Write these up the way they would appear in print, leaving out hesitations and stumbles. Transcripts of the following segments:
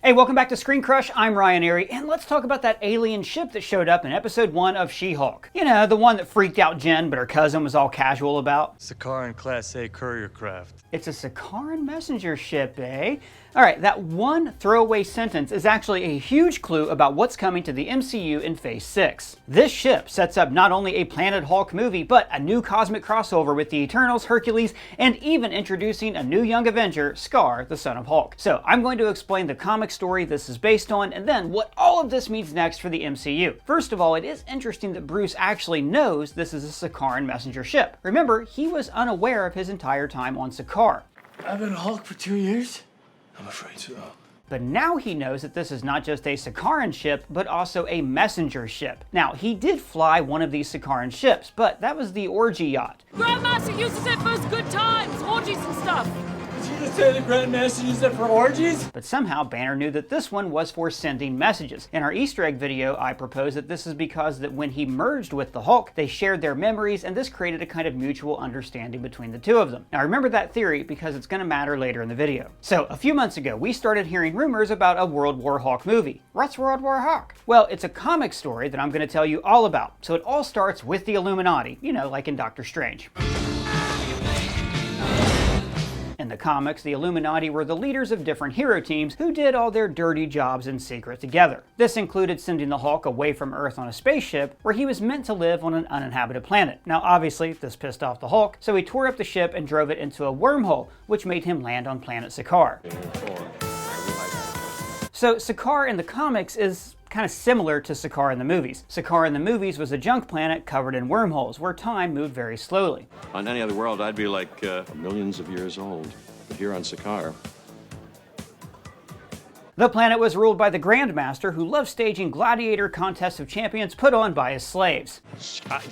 Hey, welcome back to ScreenCrush. I'm Ryan Airy, and let's talk about that alien ship that showed up in episode 1 of She-Hulk. You know, the one that freaked out Jen, but her cousin was all casual about. Sakaaran Class A courier craft. It's a Sakaaran messenger ship, eh? Alright, that one throwaway sentence is actually a huge clue about what's coming to the MCU in Phase 6. This ship sets up not only a Planet Hulk movie, but a new cosmic crossover with the Eternals, Hercules, and even introducing a new Young Avenger, Skaar, the son of Hulk. So I'm going to explain the comic story this is based on, and then what all of this means next for the MCU. First of all, it is interesting that Bruce actually knows this is a Sakaaran messenger ship. Remember, he was unaware of his entire time on Sakaar. I've been Hulk for 2 years? I'm afraid so. But now he knows that this is not just a Sakaaran ship, but also a messenger ship. Now, he did fly one of these Sakaaran ships, but that was the orgy yacht. Grandmaster uses it for his good times, orgies and stuff. Did you just say the Grandmaster used it for orgies? But somehow Banner knew that this one was for sending messages. In our Easter egg video, I proposed that this is because that when he merged with the Hulk, they shared their memories, and this created a kind of mutual understanding between the two of them. Now remember that theory because it's going to matter later in the video. So a few months ago, we started hearing rumors about a World War Hulk movie. What's World War Hulk? Well, it's a comic story that I'm going to tell you all about. So it all starts with the Illuminati, you know, like in Doctor Strange. In the comics, the Illuminati were the leaders of different hero teams who did all their dirty jobs in secret together. This included sending the Hulk away from Earth on a spaceship where he was meant to live on an uninhabited planet. Now obviously, this pissed off the Hulk, so he tore up the ship and drove it into a wormhole, which made him land on planet Sakaar. So Sakaar in the comics is kind of similar to Sakaar in the movies. Sakaar in the movies was a junk planet covered in wormholes where time moved very slowly. On any other world, I'd be like millions of years old. But here on Sakaar, the planet was ruled by the Grandmaster, who loved staging gladiator contests of champions put on by his slaves.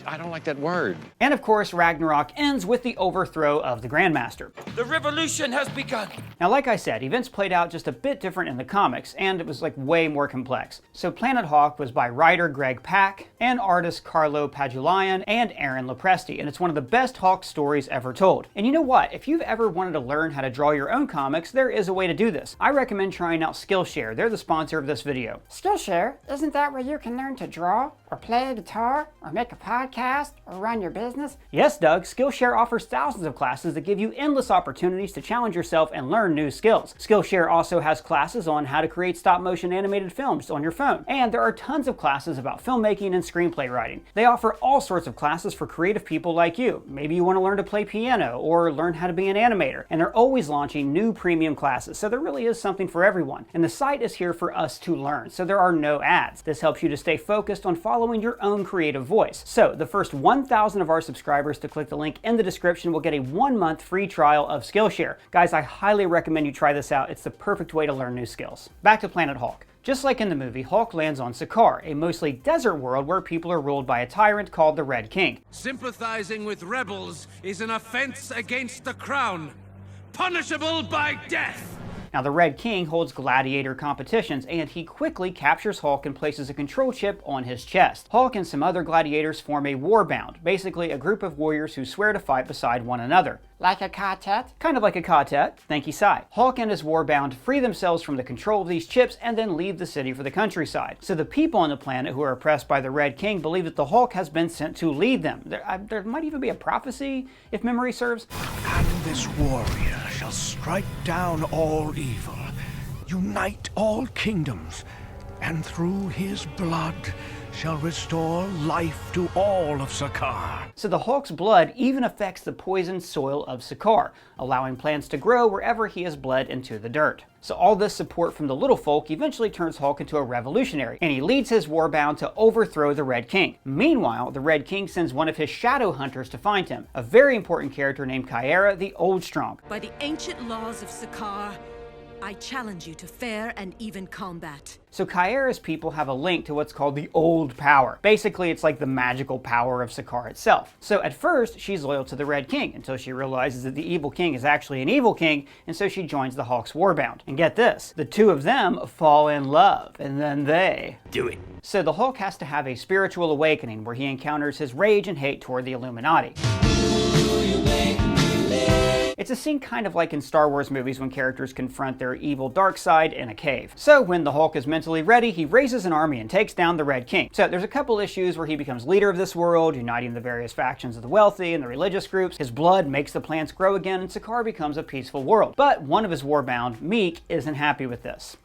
I don't like that word. And of course, Ragnarok ends with the overthrow of the Grandmaster. The revolution has begun! Now, like I said, events played out just a bit different in the comics, and it was like way more complex. So Planet Hulk was by writer Greg Pak, and artist Carlo Pagulayan, and Aaron Lopresti, and it's one of the best Hulk stories ever told. And you know what? If you've ever wanted to learn how to draw your own comics, there is a way to do this. I recommend trying out Skillshare. They're the sponsor of this video. Skillshare? Isn't that where you can learn to draw, or play a guitar, or make a podcast, or run your business? Yes, Doug. Skillshare offers thousands of classes that give you endless opportunities to challenge yourself and learn new skills. Skillshare also has classes on how to create stop-motion animated films on your phone. And there are tons of classes about filmmaking and screenplay writing. They offer all sorts of classes for creative people like you. Maybe you want to learn to play piano, or learn how to be an animator. And they're always launching new premium classes, so there really is something for everyone. And the site is here for us to learn, so there are no ads. This helps you to stay focused on following your own creative voice. So the first 1,000 of our subscribers to click the link in the description will get a 1-month free trial of Skillshare. Guys, I highly recommend you try this out. It's the perfect way to learn new skills. Back to Planet Hulk. Just like in the movie, Hulk lands on Sakaar, a mostly desert world where people are ruled by a tyrant called the Red King. Sympathizing with rebels is an offense against the crown, punishable by death. Now, the Red King holds gladiator competitions, and he quickly captures Hulk and places a control chip on his chest. Hulk and some other gladiators form a warband, basically a group of warriors who swear to fight beside one another. Like a quartet? Kind of like a quartet. Thank you, Sai. Hulk and his warband free themselves from the control of these chips and then leave the city for the countryside. So the people on the planet who are oppressed by the Red King believe that the Hulk has been sent to lead them. There might even be a prophecy, if memory serves. And this warrior shall strike down all evil, unite all kingdoms, and through his blood shall restore life to all of Sakaar. So the Hulk's blood even affects the poisoned soil of Sakaar, allowing plants to grow wherever he has bled into the dirt. So all this support from the little folk eventually turns Hulk into a revolutionary, and he leads his warband to overthrow the Red King. Meanwhile, the Red King sends one of his shadow hunters to find him, a very important character named Kyra the Old Strong. By the ancient laws of Sakaar, I challenge you to fair and even combat. So Kyra's people have a link to what's called the Old Power. Basically, it's like the magical power of Sakaar itself. So at first, she's loyal to the Red King until she realizes that the evil king is actually an evil king, and so she joins the Hulk's warband. And get this, the two of them fall in love, and then they Do it. So the Hulk has to have a spiritual awakening where he encounters his rage and hate toward the Illuminati. It's a scene kind of like in Star Wars movies when characters confront their evil dark side in a cave. So when the Hulk is mentally ready, he raises an army and takes down the Red King. So there's a couple issues where he becomes leader of this world, uniting the various factions of the wealthy and the religious groups. His blood makes the plants grow again, and Sakaar becomes a peaceful world. But one of his warbound, Meek, isn't happy with this.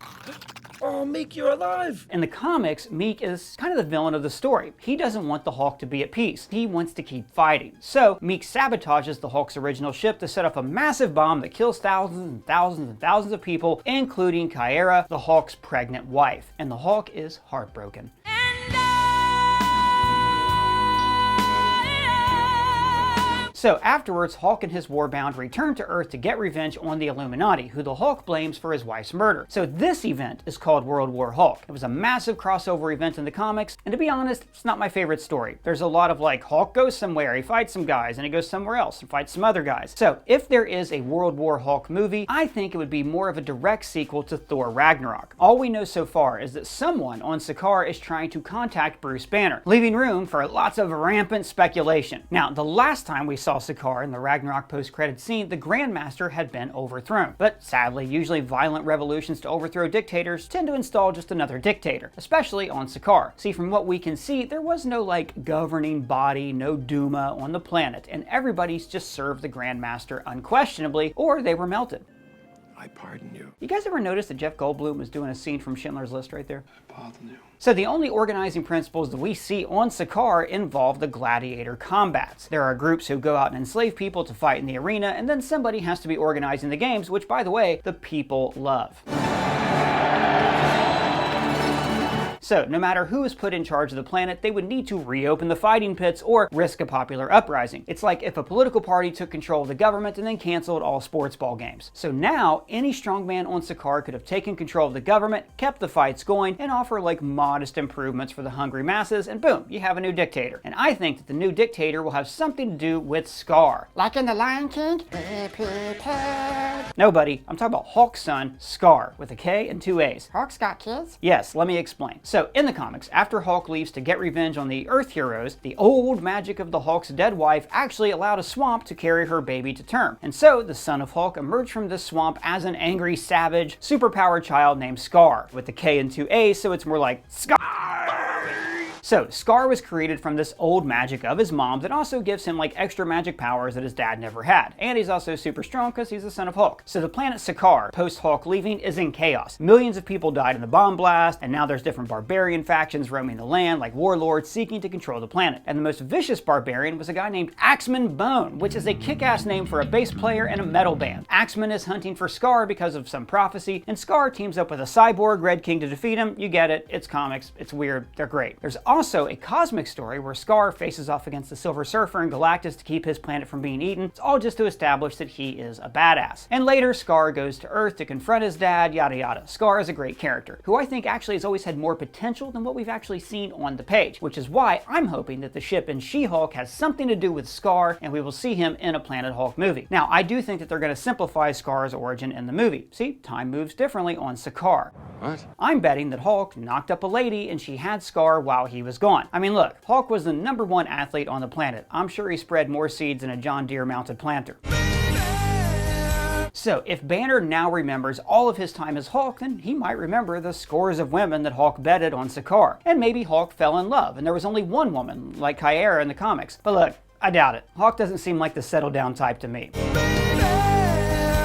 Oh, Meek, you're alive! In the comics, Meek is kind of the villain of the story. He doesn't want the Hulk to be at peace. He wants to keep fighting. So Meek sabotages the Hulk's original ship to set off a massive bomb that kills thousands and thousands and thousands of people, including Kyra, the Hulk's pregnant wife. And the Hulk is heartbroken. So afterwards, Hulk and his warbound return to Earth to get revenge on the Illuminati, who the Hulk blames for his wife's murder. So this event is called World War Hulk. It was a massive crossover event in the comics, and to be honest, it's not my favorite story. There's a lot of like, Hulk goes somewhere, he fights some guys, and he goes somewhere else and fights some other guys. So if there is a World War Hulk movie, I think it would be more of a direct sequel to Thor Ragnarok. All we know so far is that someone on Sakaar is trying to contact Bruce Banner, leaving room for lots of rampant speculation. Now, the last time we saw Sakaar in the Ragnarok post-credit scene, the Grandmaster had been overthrown. But sadly, usually violent revolutions to overthrow dictators tend to install just another dictator, especially on Sakaar. See, from what we can see, there was no like governing body, no Duma on the planet, and everybody's just served the Grandmaster unquestionably, or they were melted. I pardon you. You guys ever notice that Jeff Goldblum was doing a scene from Schindler's List right there? I pardon you. So the only organizing principles that we see on Sakaar involve the gladiator combats. There are groups who go out and enslave people to fight in the arena, and then somebody has to be organizing the games, which, by the way, the people love. So, no matter who is put in charge of the planet, they would need to reopen the fighting pits or risk a popular uprising. It's like if a political party took control of the government and then canceled all sports ball games. So now, any strongman on Sakaar could have taken control of the government, kept the fights going, and offer like modest improvements for the hungry masses, and boom, you have a new dictator. And I think that the new dictator will have something to do with Skaar. Like in The Lion King? Be prepared. No, buddy, I'm talking about Hulk's son, Skaar, with a K and two A's. Hulk's got kids? Yes, let me explain. So, in the comics, after Hulk leaves to get revenge on the Earth heroes, the old magic of the Hulk's dead wife actually allowed a swamp to carry her baby to term. And so, the son of Hulk emerged from this swamp as an angry, savage, superpowered child named Skaar, with the K and two A's, so it's more like Skaar. So, Skaar was created from this old magic of his mom that also gives him like extra magic powers that his dad never had. And he's also super strong because he's the son of Hulk. So the planet Sakaar, post-Hulk leaving, is in chaos. Millions of people died in the bomb blast, and now there's different barbarian factions roaming the land, like warlords seeking to control the planet. And the most vicious barbarian was a guy named Axeman Bone, which is a kick-ass name for a bass player in a metal band. Axeman is hunting for Skaar because of some prophecy, and Skaar teams up with a cyborg Red King to defeat him. You get it, it's comics, it's weird, they're great. There's also a cosmic story where Skaar faces off against the Silver Surfer and Galactus to keep his planet from being eaten. It's all just to establish that he is a badass. And later, Skaar goes to Earth to confront his dad, yada yada. Skaar is a great character, who I think actually has always had more potential than what we've actually seen on the page, which is why I'm hoping that the ship in She-Hulk has something to do with Skaar, and we will see him in a Planet Hulk movie. Now, I do think that they're going to simplify Skaar's origin in the movie. See, time moves differently on Sakaar. What? I'm betting that Hulk knocked up a lady and she had Skaar while he was gone. I mean, look, Hulk was the #1 athlete on the planet. I'm sure he spread more seeds than a John Deere mounted planter. So, if Banner now remembers all of his time as Hulk, then he might remember the scores of women that Hulk bedded on Sakaar. And maybe Hulk fell in love, and there was only one woman, like Kyra in the comics. But look, I doubt it. Hulk doesn't seem like the settle down type to me.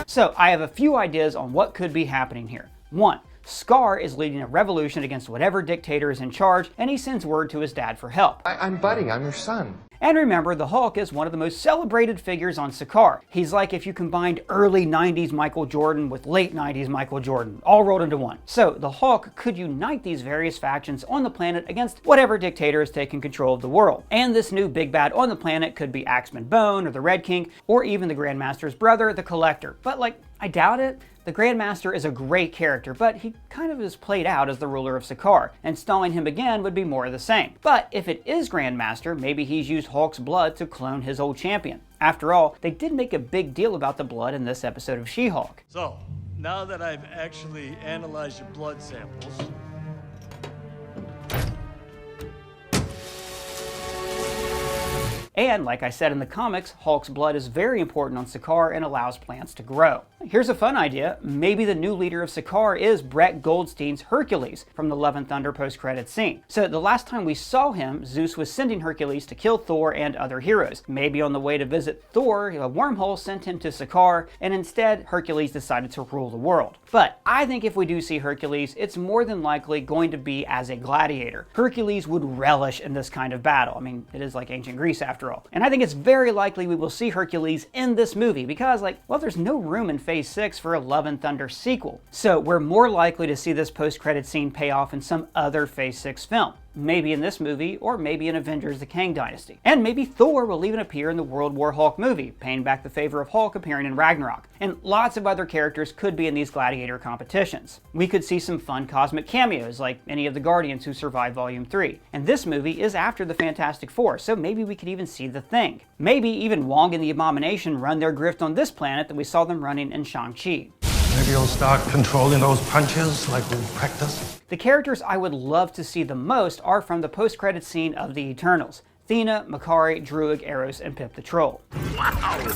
So, I have a few ideas on what could be happening here. 1. Skaar is leading a revolution against whatever dictator is in charge, and he sends word to his dad for help. I'm Buddy, I'm your son. And remember, the Hulk is one of the most celebrated figures on Sakaar. He's like if you combined early 90s Michael Jordan with late 90s Michael Jordan, all rolled into one. So the Hulk could unite these various factions on the planet against whatever dictator is taking control of the world. And this new big bad on the planet could be Axeman Bone, or the Red King, or even the Grandmaster's brother, the Collector. But like, I doubt it. The Grandmaster is a great character, but he kind of is played out as the ruler of Sakaar, and installing him again would be more of the same. But if it is Grandmaster, maybe he's used Hulk's blood to clone his old champion. After all, they did make a big deal about the blood in this episode of She-Hulk. So, now that I've actually analyzed your blood samples, And like I said in the comics, Hulk's blood is very important on Sakaar and allows plants to grow. Here's a fun idea. Maybe the new leader of Sakaar is Brett Goldstein's Hercules from the Love and Thunder post-credits scene. So the last time we saw him, Zeus was sending Hercules to kill Thor and other heroes. Maybe on the way to visit Thor, a wormhole sent him to Sakaar, and instead Hercules decided to rule the world. But I think if we do see Hercules, it's more than likely going to be as a gladiator. Hercules would relish in this kind of battle. I mean, it is like ancient Greece after all. And I think it's very likely we will see Hercules in this movie because, like, well, there's no room in Phase 6 for a Love and Thunder sequel. So we're more likely to see this post-credit scene pay off in some other Phase 6 film. Maybe in this movie, or maybe in Avengers: The Kang Dynasty. And maybe Thor will even appear in the World War Hulk movie, paying back the favor of Hulk appearing in Ragnarok. And lots of other characters could be in these gladiator competitions. We could see some fun cosmic cameos, like any of the Guardians who survived Volume 3. And this movie is after the Fantastic Four, so maybe we could even see the Thing. Maybe even Wong and the Abomination run their grift on this planet that we saw them running in Shang-Chi. Maybe you'll start controlling those punches like we practice. The characters I would love to see the most are from the post-credit scene of the Eternals. Thena, Makkari, Druig, Eros, and Pip the Troll. Wow!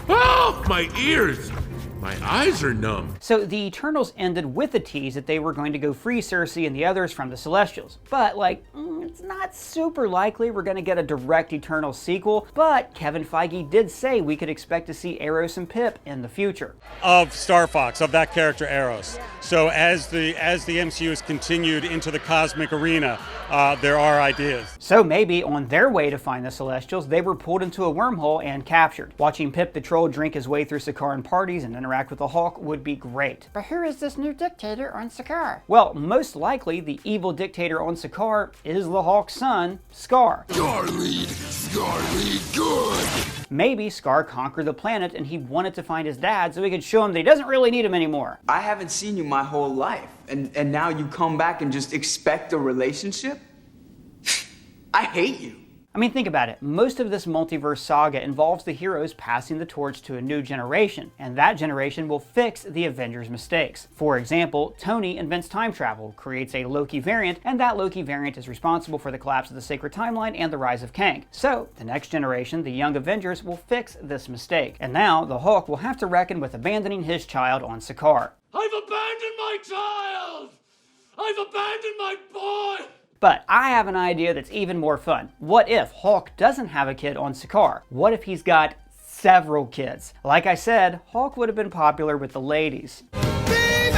Oh, my ears! My eyes are numb. So the Eternals ended with a tease that they were going to go free Cersei and the others from the Celestials. But like, it's not super likely we're going to get a direct Eternals sequel, but Kevin Feige did say we could expect to see Eros and Pip in the future. Of Star Fox, of that character Eros. So as the MCU has continued into the cosmic arena, there are ideas. So maybe on their way to find the Celestials, they were pulled into a wormhole and captured. Watching Pip the Troll drink his way through Sakaaran parties and interact with the Hulk would be great. But who is this new dictator on Sakaar? Well, most likely the evil dictator on Sakaar is the Hulk's son, Skaar. Skaar lead good. Maybe Skaar conquered the planet and he wanted to find his dad so he could show him that he doesn't really need him anymore. I haven't seen you my whole life, and now you come back and just expect a relationship? I hate you. I mean, think about it. Most of this multiverse saga involves the heroes passing the torch to a new generation, and that generation will fix the Avengers' mistakes. For example, Tony invents time travel, creates a Loki variant, and that Loki variant is responsible for the collapse of the Sacred Timeline and the rise of Kang. So, the next generation, the Young Avengers, will fix this mistake. And now, the Hulk will have to reckon with abandoning his child on Sakaar. I've abandoned my child! I've abandoned my boy! But I have an idea that's even more fun. What if Hulk doesn't have a kid on Sakaar? What if he's got several kids? Like I said, Hulk would have been popular with the ladies. Baby!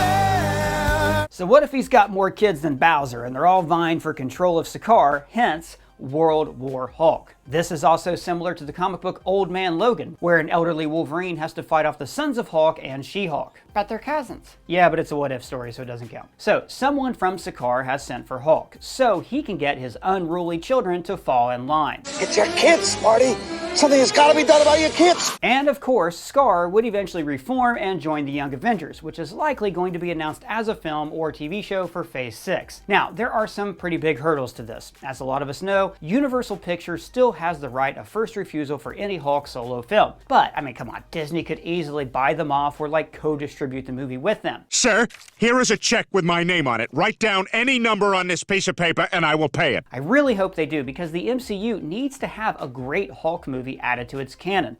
So what if he's got more kids than Bowser and they're all vying for control of Sakaar, hence World War Hulk? This is also similar to the comic book Old Man Logan, where an elderly Wolverine has to fight off the sons of Hulk and She-Hulk. But they're cousins. Yeah, but it's a what-if story, so it doesn't count. So, someone from Sakaar has sent for Hulk, so he can get his unruly children to fall in line. It's your kids, Marty! Something has got to be done about your kids! And of course, Skaar would eventually reform and join the Young Avengers, which is likely going to be announced as a film or TV show for Phase 6. Now, there are some pretty big hurdles to this. As a lot of us know, Universal Pictures still has the right of first refusal for any Hulk solo film. But, I mean, come on, Disney could easily buy them off or like co-distribute the movie with them. Sir, here is a check with my name on it. Write down any number on this piece of paper and I will pay it. I really hope they do, because the MCU needs to have a great Hulk movie added to its canon.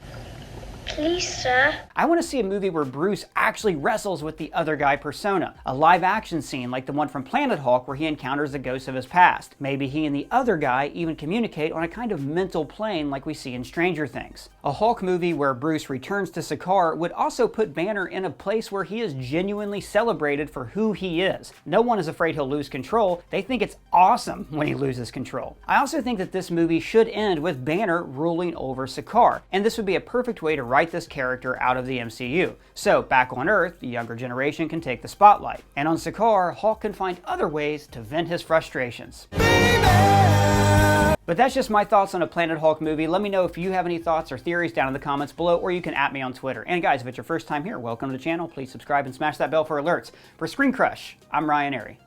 Please, sir. I want to see a movie where Bruce actually wrestles with the other guy persona. A live action scene like the one from Planet Hulk where he encounters the ghosts of his past. Maybe he and the other guy even communicate on a kind of mental plane like we see in Stranger Things. A Hulk movie where Bruce returns to Sakaar would also put Banner in a place where he is genuinely celebrated for who he is. No one is afraid he'll lose control. They think it's awesome when he loses control. I also think that this movie should end with Banner ruling over Sakaar, and this would be a perfect way to write this character out of the MCU. So back on Earth, the younger generation can take the spotlight. And on Sakaar, Hulk can find other ways to vent his frustrations. But that's just my thoughts on a Planet Hulk movie. Let me know if you have any thoughts or theories down in the comments below, or you can @ me on Twitter. And guys, if it's your first time here, welcome to the channel. Please subscribe and smash that bell for alerts. For ScreenCrush, I'm Ryan Airy.